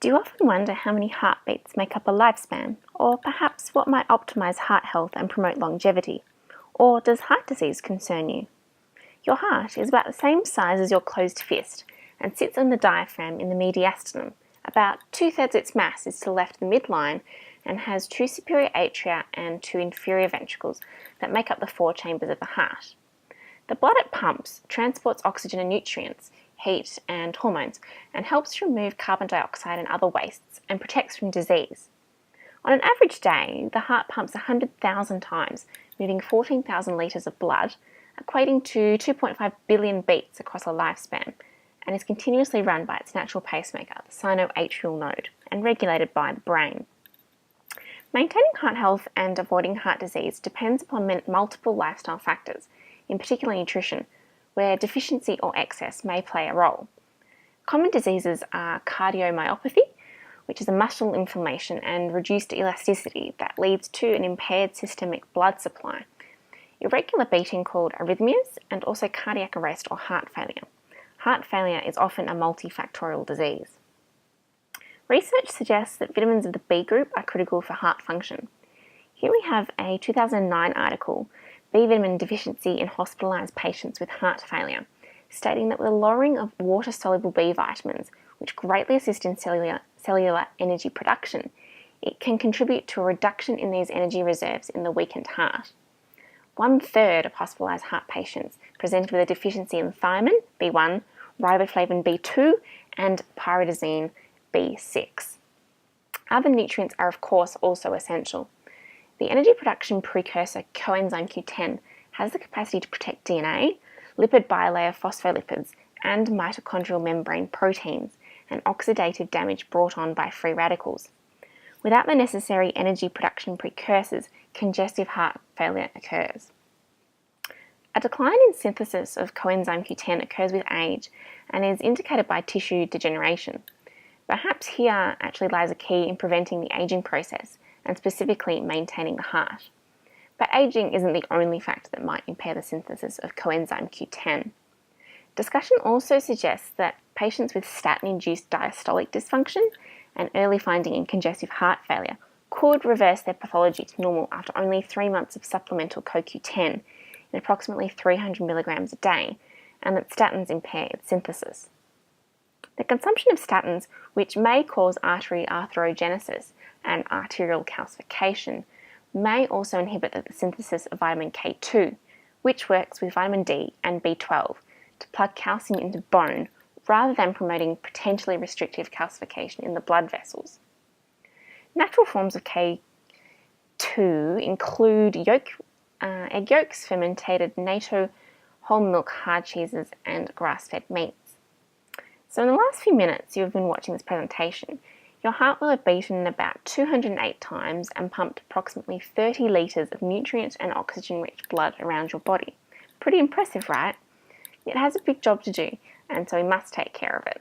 Do you often wonder how many heartbeats make up a lifespan, or perhaps what might optimize heart health and promote longevity? Or does heart disease concern you? Your heart is about the same size as your closed fist and sits on the diaphragm in the mediastinum. About 2/3 its mass is to the left of the midline and has 2 superior atria and 2 inferior ventricles that make up the 4 chambers of the heart. The blood it pumps transports oxygen and nutrients, heat and hormones, and helps to remove carbon dioxide and other wastes and protects from disease. On an average day, the heart pumps 100,000 times, moving 14,000 litres of blood, equating to 2.5 billion beats across a lifespan, and is continuously run by its natural pacemaker, the sinoatrial node, and regulated by the brain. Maintaining heart health and avoiding heart disease depends upon multiple lifestyle factors, in particular nutrition, where deficiency or excess may play a role. Common diseases are cardiomyopathy, which is a muscle inflammation and reduced elasticity that leads to an impaired systemic blood supply, irregular beating called arrhythmias, and also cardiac arrest or heart failure. Heart failure is often a multifactorial disease. Research suggests that vitamins of the B group are critical for heart function. Here we have a 2009 article, B vitamin deficiency in hospitalised patients with heart failure, stating that with a lowering of water-soluble B vitamins, which greatly assist in cellular energy production, it can contribute to a reduction in these energy reserves in the weakened heart. 1/3 of hospitalised heart patients presented with a deficiency in thiamine, B1, riboflavin B2, and pyridazine B6. Other nutrients are of course also essential. The energy production precursor coenzyme Q10 has the capacity to protect DNA, lipid bilayer phospholipids, and mitochondrial membrane proteins, and oxidative damage brought on by free radicals. Without the necessary energy production precursors, congestive heart failure occurs. A decline in synthesis of coenzyme Q10 occurs with age and is indicated by tissue degeneration. Perhaps here actually lies a key in preventing the aging process and specifically maintaining the heart. But aging isn't the only factor that might impair the synthesis of coenzyme Q10. Discussion also suggests that patients with statin-induced diastolic dysfunction and early finding in congestive heart failure could reverse their pathology to normal after only 3 months of supplemental CoQ10 in approximately 300 milligrams a day, and that statins impair its synthesis. The consumption of statins, which may cause artery arthrogenesis and arterial calcification, may also inhibit the synthesis of vitamin K2, which works with vitamin D and B12 to plug calcium into bone rather than promoting potentially restrictive calcification in the blood vessels. Natural forms of K2 include egg yolks, fermented natto, whole milk hard cheeses, and grass-fed meats. So in the last few minutes you have been watching this presentation, your heart will have beaten about 208 times and pumped approximately 30 litres of nutrient and oxygen-rich blood around your body. Pretty impressive, right? It has a big job to do, and so we must take care of it.